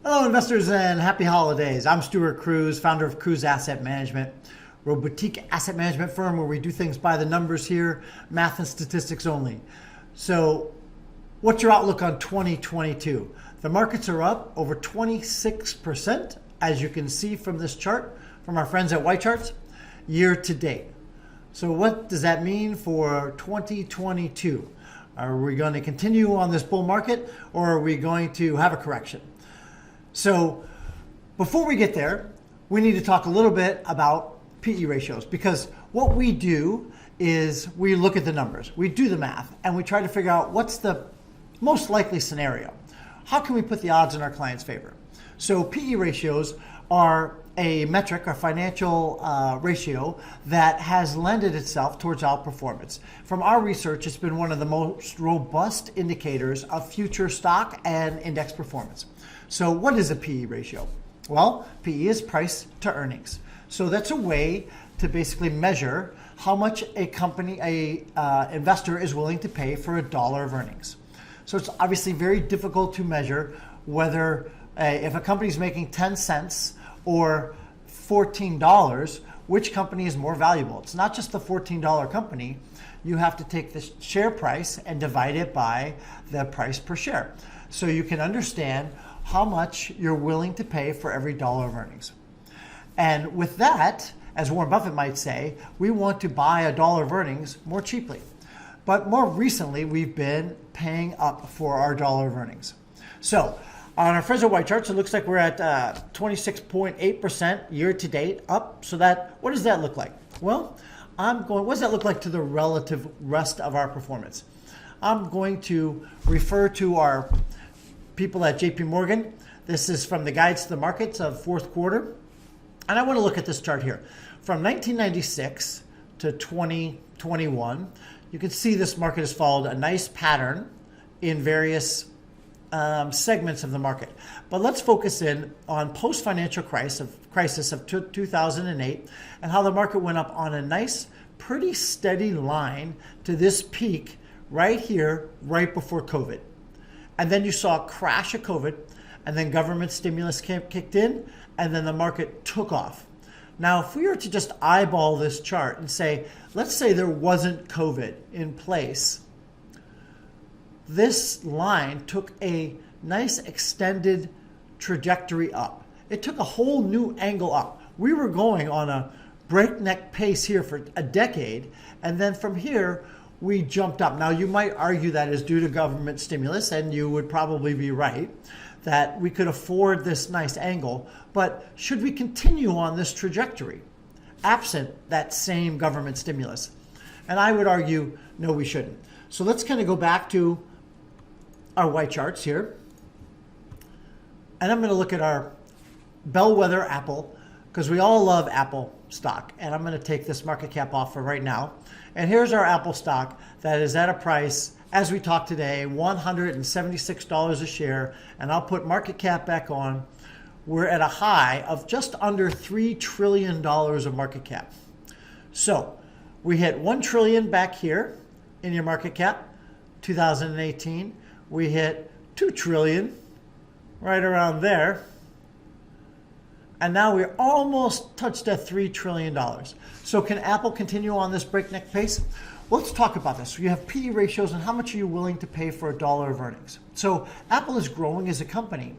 Hello, investors, and happy holidays. I'm Stuart Cruz, founder of Cruz Asset Management. We're a boutique asset management firm where we do things by the numbers here, math and statistics only. So, what's your outlook on 2022? The markets are up over 26%, as you can see from this chart from our friends at White Charts, year to date. So, what does that mean for 2022? Are we going to continue on this bull market, or are we going to have a correction? So before we get there, we need to talk a little bit about PE ratios, because what we do is we look at the numbers, we do the math, and we try to figure out what's the most likely scenario. How can we put the odds in our client's favor? So PE ratios are a metric, a financial ratio that has lended itself towards outperformance. From our research, it's been one of the most robust indicators of future stock and index performance. So what is a PE ratio? Well, PE is price to earnings. So that's a way to basically measure how much a company, investor is willing to pay for $1 of earnings. So it's obviously very difficult to measure whether if a company is making 10 cents or $14, which company is more valuable. It's not just the $14 company. You have to take the share price and divide it by the price per share, so you can understand how much you're willing to pay for every dollar of earnings. And with that, as Warren Buffett might say, we want to buy $1 of earnings more cheaply. But more recently, we've been paying up for our $1 of earnings. So on our Friends at White Charts, it looks like we're at 26.8% year to date up. So what does that look like? Well, what does that look like to the relative rest of our performance? I'm going to refer to our people at JP Morgan. This is from the Guides to the Markets of fourth quarter. And I want to look at this chart here. From 1996 to 2021, you can see this market has followed a nice pattern in various segments of the market. But let's focus in on post-financial crisis of 2008 and how the market went up on a nice, pretty steady line to this peak right here, right before COVID. And then you saw a crash of COVID, and then government stimulus kicked in, and then the market took off. Now, if we were to just eyeball this chart and say, let's say there wasn't COVID in place, this line took a nice extended trajectory up. It took a whole new angle up. We were going on a breakneck pace here for a decade, and then from here, we jumped up. Now, you might argue that is due to government stimulus, and you would probably be right, that we could afford this nice angle. But should we continue on this trajectory, absent that same government stimulus? And I would argue, no, we shouldn't. So let's kind of go back to our white charts here. And I'm going to look at our bellwether Apple, because we all love Apple stock. And I'm going to take this market cap off for right now. And here's our Apple stock that is at a price, as we talk today, $176 a share. And I'll put market cap back on. We're at a high of just under $3 trillion of market cap. So we hit 1 trillion back here in your market cap, 2018. We hit 2 trillion right around there. And now we're almost touched at $3 trillion. So can Apple continue on this breakneck pace? Well, let's talk about this. So you have PE ratios and how much are you willing to pay for $1 of earnings. So Apple is growing as a company,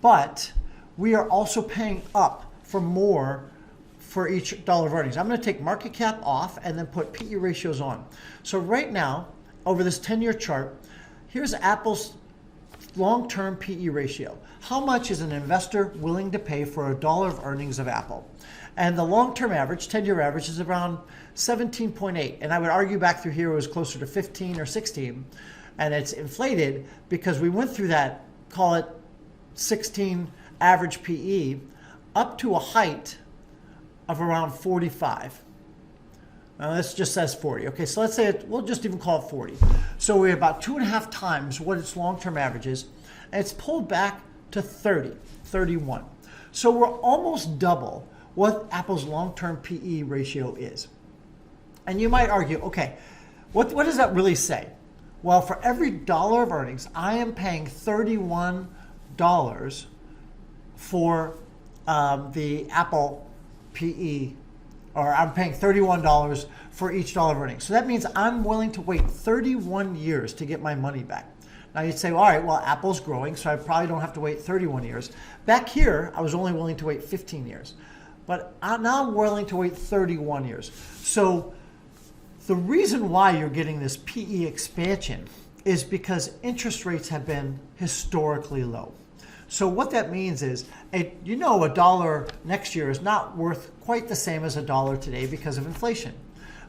but we are also paying up for more for each dollar of earnings. I'm going to take market cap off and then put PE ratios on. So right now, over this 10-year chart, here's Apple's long-term PE ratio. How much is an investor willing to pay for $1 of earnings of Apple? And the long-term average, 10-year average, is around 17.8. And I would argue back through here it was closer to 15 or 16. And it's inflated because we went through that, call it 16 average PE, up to a height of around 45. Now this just says 40. Okay, so let's say we'll just even call it 40. So we're about 2.5 times what its long-term average is. And it's pulled back to 30, 31. So we're almost double what Apple's long-term PE ratio is. And you might argue, okay, what does that really say? Well, for every dollar of earnings, I am paying $31 for the Apple PE, or I'm paying $31 for each dollar of earnings. So that means I'm willing to wait 31 years to get my money back. Now you'd say, well, all right, well, Apple's growing, so I probably don't have to wait 31 years. Back here, I was only willing to wait 15 years. But now I'm willing to wait 31 years. So the reason why you're getting this PE expansion is because interest rates have been historically low. So what that means is, a dollar next year is not worth quite the same as a dollar today because of inflation.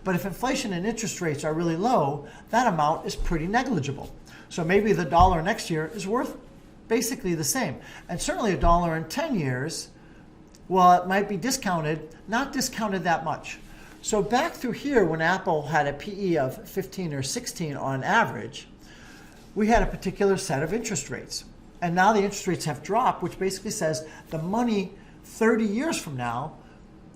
But if inflation and interest rates are really low, that amount is pretty negligible. So maybe the dollar next year is worth basically the same. And certainly a dollar in 10 years, well, it might be discounted, not discounted that much. So back through here, when Apple had a PE of 15 or 16 on average, we had a particular set of interest rates. And now the interest rates have dropped, which basically says the money 30 years from now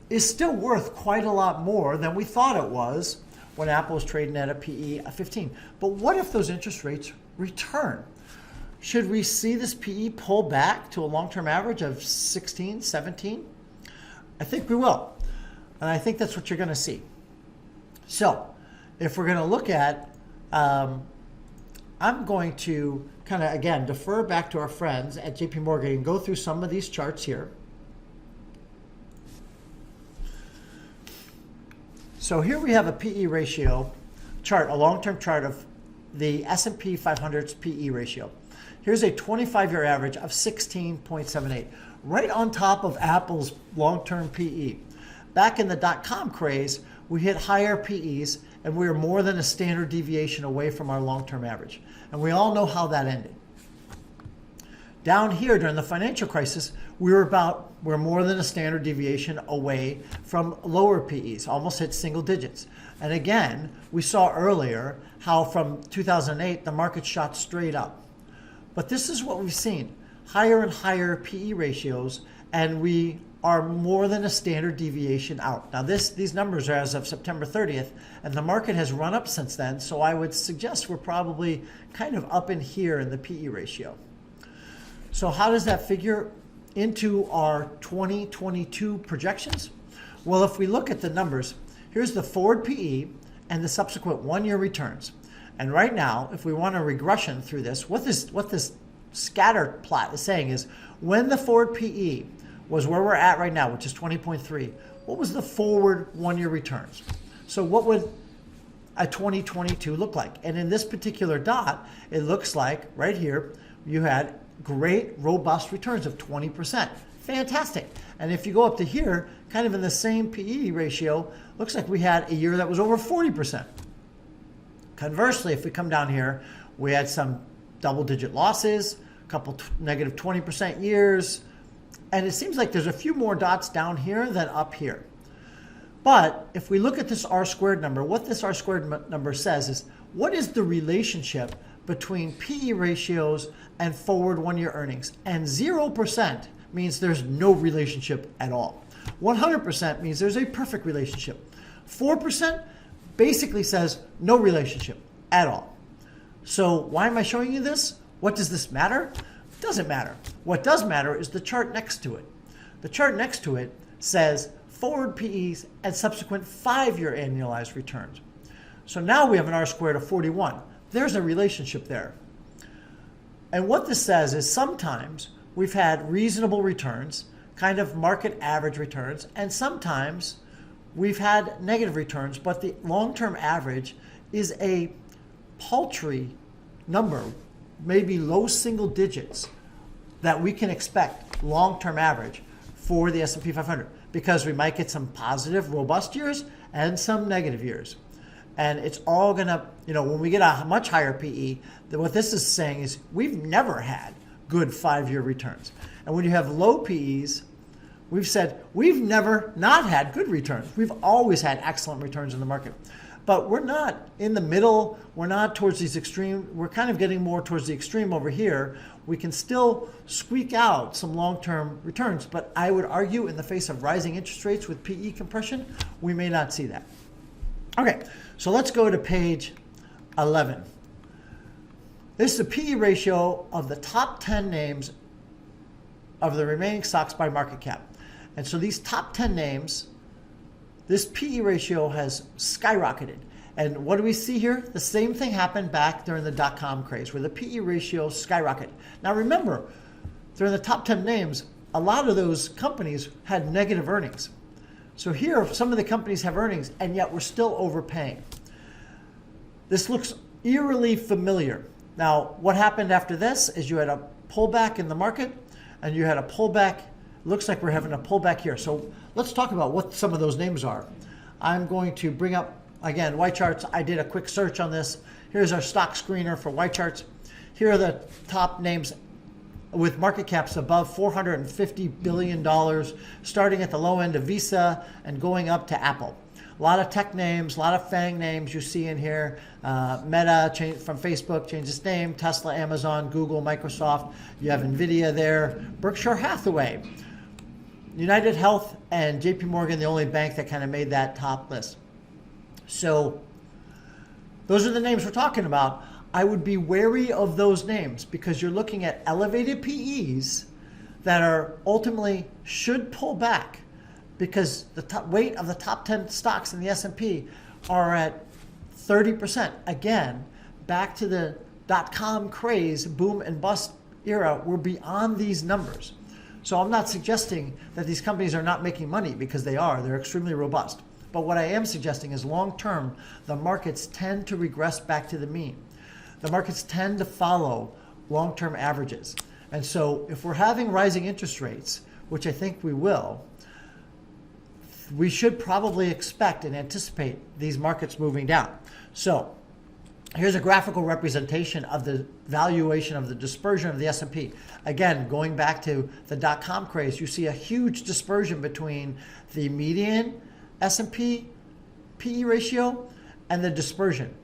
is still worth quite a lot more than we thought it was when Apple was trading at a PE of 15. But what if those interest rates return? Should we see this PE pull back to a long-term average of 16, 17? I think we will. And I think that's what you're going to see. So if we're going to look at, I'm going to kind of, again, defer back to our friends at JP Morgan and go through some of these charts here. So here we have a PE ratio chart, a long-term chart of the S&P 500's PE ratio. Here's a 25-year average of 16.78, right on top of Apple's long-term PE. Back in the dot-com craze, we hit higher PEs, and we were more than a standard deviation away from our long-term average. And we all know how that ended. Down here during the financial crisis, we're more than a standard deviation away from lower PEs, almost hit single digits. And again, we saw earlier how from 2008, the market shot straight up. But this is what we've seen, higher and higher PE ratios, and we are more than a standard deviation out. Now these numbers are as of September 30th, and the market has run up since then, so I would suggest we're probably kind of up in here in the PE ratio. So how does that figure into our 2022 projections? Well, if we look at the numbers, here's the forward PE and the subsequent one-year returns. And right now, if we want a regression through this, what this scatter plot is saying is when the forward PE was where we're at right now, which is 20.3, what was the forward one-year returns? So what would a 2022 look like? And in this particular dot, it looks like right here, you had great, robust returns of 20%. Fantastic. And if you go up to here, kind of in the same PE ratio, looks like we had a year that was over 40%. Conversely, if we come down here, we had some double-digit losses, a couple negative 20% years, and it seems like there's a few more dots down here than up here. But if we look at this R-squared number, what this R-squared number says is, what is the relationship between PE ratios and forward one-year earnings? And 0% means there's no relationship at all. 100% means there's a perfect relationship. 4% basically says no relationship at all. So why am I showing you this? What does this matter? It doesn't matter. What does matter is the chart next to it. The chart next to it says forward PEs and subsequent 5-year annualized returns. So now we have an R-squared of 41. There's a relationship there. And what this says is sometimes we've had reasonable returns, kind of market average returns, and sometimes we've had negative returns, but the long-term average is a paltry number, maybe low single digits, that we can expect long-term average for the S&P 500, because we might get some positive, robust years and some negative years. And it's all gonna, when we get a much higher PE, then what this is saying is we've never had good 5-year returns. And when you have low PEs, we've said we've never not had good returns. We've always had excellent returns in the market. But we're not in the middle. We're not towards these extreme. We're kind of getting more towards the extreme over here. We can still squeak out some long-term returns, but I would argue in the face of rising interest rates with PE compression, we may not see that. Okay, so let's go to page 11. This is the PE ratio of the top 10 names of the remaining stocks by market cap. And so these top 10 names, this PE ratio has skyrocketed. And what do we see here? The same thing happened back during the dot-com craze, where the PE ratio skyrocketed. Now remember, during the top 10 names, a lot of those companies had negative earnings. So here, some of the companies have earnings, and yet we're still overpaying. This looks eerily familiar. Now, what happened after this is you had a pullback in the market, and you had a pullback. Looks like we're having a pullback here. So let's talk about what some of those names are. I'm going to bring up, again, YCharts. I did a quick search on this. Here's our stock screener for YCharts. Here are the top names with market caps above $450 billion, starting at the low end of Visa and going up to Apple. A lot of tech names, a lot of FANG names you see in here. Meta from Facebook changed its name, Tesla, Amazon, Google, Microsoft. You have NVIDIA there, Berkshire Hathaway, United Health, and JP Morgan, the only bank that kind of made that top list. So those are the names we're talking about. I would be wary of those names because you're looking at elevated PEs that are ultimately should pull back because the top weight of the top 10 stocks in the S&P are at 30%. Again, back to the dot-com craze, boom and bust era, we're beyond these numbers. So I'm not suggesting that these companies are not making money because they are. They're extremely robust. But what I am suggesting is long-term, the markets tend to regress back to the mean. The markets tend to follow long-term averages. And so if we're having rising interest rates, which I think we will, we should probably expect and anticipate these markets moving down. So here's a graphical representation of the valuation of the dispersion of the S&P. Again, going back to the dot-com craze, you see a huge dispersion between the median S&P PE ratio and the dispersion.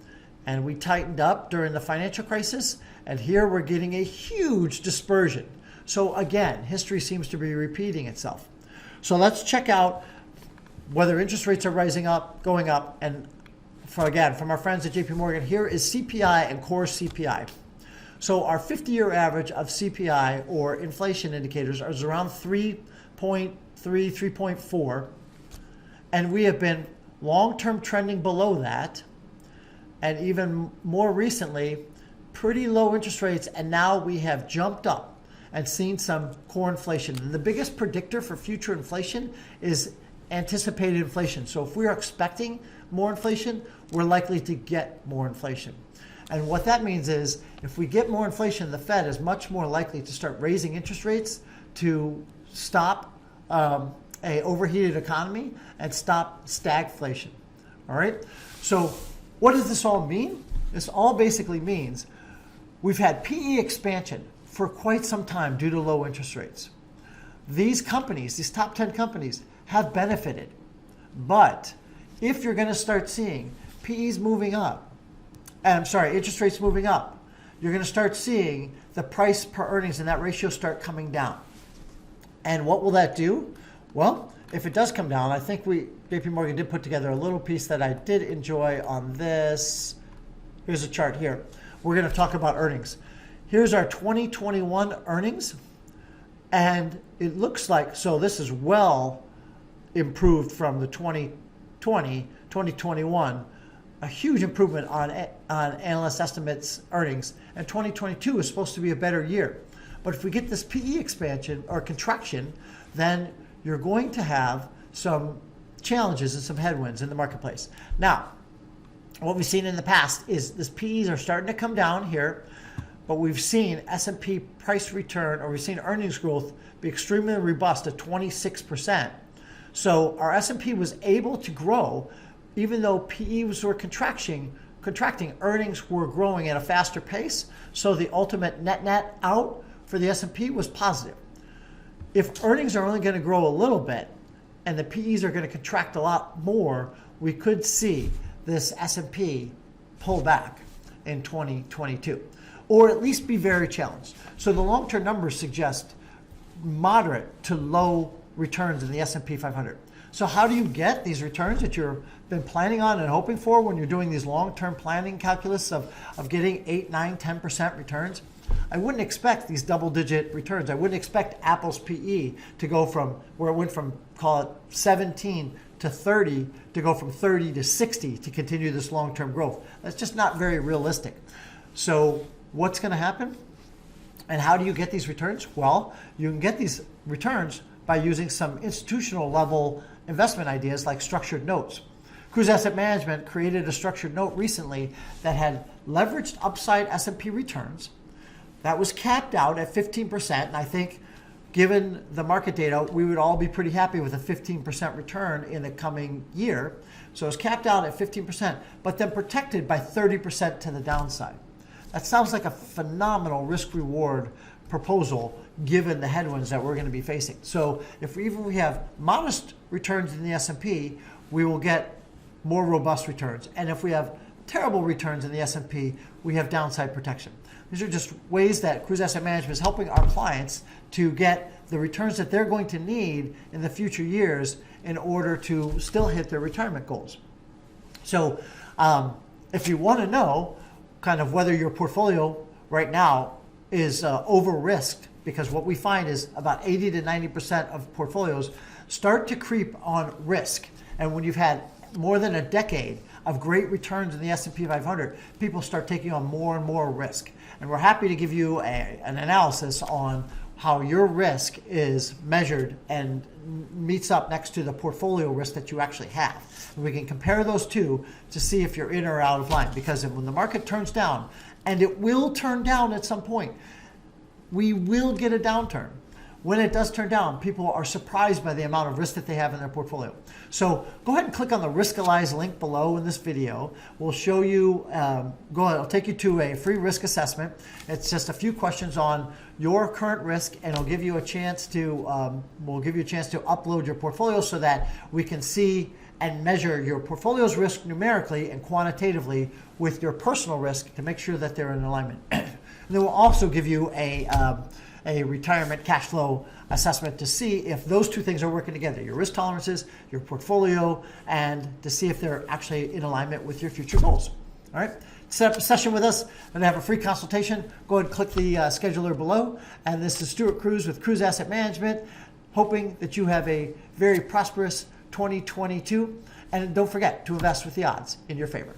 And we tightened up during the financial crisis, and here we're getting a huge dispersion. So again, history seems to be repeating itself. So let's check out whether interest rates are rising up, going up, and from our friends at JP Morgan, here is CPI and core CPI. So our 50-year average of CPI, or inflation indicators, is around 3.3, 3.4, and we have been long-term trending below that. And even more recently, pretty low interest rates, and now we have jumped up and seen some core inflation. And the biggest predictor for future inflation is anticipated inflation. So if we're expecting more inflation, we're likely to get more inflation. And what that means is if we get more inflation, the Fed is much more likely to start raising interest rates to stop a overheated economy and stop stagflation. All right? So what does this all mean? This all basically means we've had PE expansion for quite some time due to low interest rates. These companies, these top 10 companies, have benefited. But if you're going to start seeing PEs moving up, interest rates moving up, you're going to start seeing the price per earnings and that ratio start coming down. And what will that do? Well, if it does come down, I think JP Morgan did put together a little piece that I did enjoy on this. Here's a chart here. We're going to talk about earnings. Here's our 2021 earnings. And it looks like, so this is well improved from the 2020, 2021, a huge improvement on analyst estimates earnings. And 2022 is supposed to be a better year. But if we get this PE expansion or contraction, then you're going to have some challenges and some headwinds in the marketplace. Now, what we've seen in the past is this PEs are starting to come down here, but we've seen S&P price return, or we've seen earnings growth be extremely robust at 26%. So our S&P was able to grow, even though PEs were contracting, earnings were growing at a faster pace. So the ultimate net out for the S&P was positive. If earnings are only going to grow a little bit and the PEs are going to contract a lot more, we could see this S&P pull back in 2022, or at least be very challenged. So the long-term numbers suggest moderate to low returns in the S&P 500. So how do you get these returns that you've been planning on and hoping for when you're doing these long-term planning calculus of getting 8, 9, 10% returns? I wouldn't expect these double-digit returns. I wouldn't expect Apple's PE to go from where it went from, call it 17 to 30, to go from 30 to 60 to continue this long-term growth. That's just not very realistic. So what's going to happen? And how do you get these returns? Well, you can get these returns by using some institutional level investment ideas like structured notes. Cruise Asset Management created a structured note recently that had leveraged upside S&P returns that was capped out at 15%. And I think given the market data, we would all be pretty happy with a 15% return in the coming year. So it's capped out at 15%, but then protected by 30% to the downside. That sounds like a phenomenal risk-reward proposal given the headwinds that we're going to be facing. So if we have modest returns in the S&P, we will get more robust returns. And if we have terrible returns in the S&P, we have downside protection. These are just ways that Cruise Asset Management is helping our clients to get the returns that they're going to need in the future years in order to still hit their retirement goals. So if you want to know kind of whether your portfolio right now is over-risked, because what we find is about 80 to 90% of portfolios start to creep on risk. And when you've had more than a decade of great returns in the S&P 500, people start taking on more and more risk. And we're happy to give you an analysis on how your risk is measured and meets up next to the portfolio risk that you actually have. And we can compare those two to see if you're in or out of line, because when the market turns down, and it will turn down at some point, we will get a downturn. When it does turn down, people are surprised by the amount of risk that they have in their portfolio. So go ahead and click on the Riskalyze link below in this video. We'll show you, go ahead, I'll take you to a free risk assessment. It's just a few questions on your current risk, and it'll give you a chance to, we'll give you a chance to upload your portfolio so that we can see and measure your portfolio's risk numerically and quantitatively with your personal risk to make sure that they're in alignment. And then we'll also give you a retirement cash flow assessment to see if those two things are working together, your risk tolerances, your portfolio, and to see if they're actually in alignment with your future goals. All right, set up a session with us and have a free consultation. Go ahead and click the scheduler below. And this is Stuart Cruz with Cruise Asset Management, hoping that you have a very prosperous 2022. And don't forget to invest with the odds in your favor.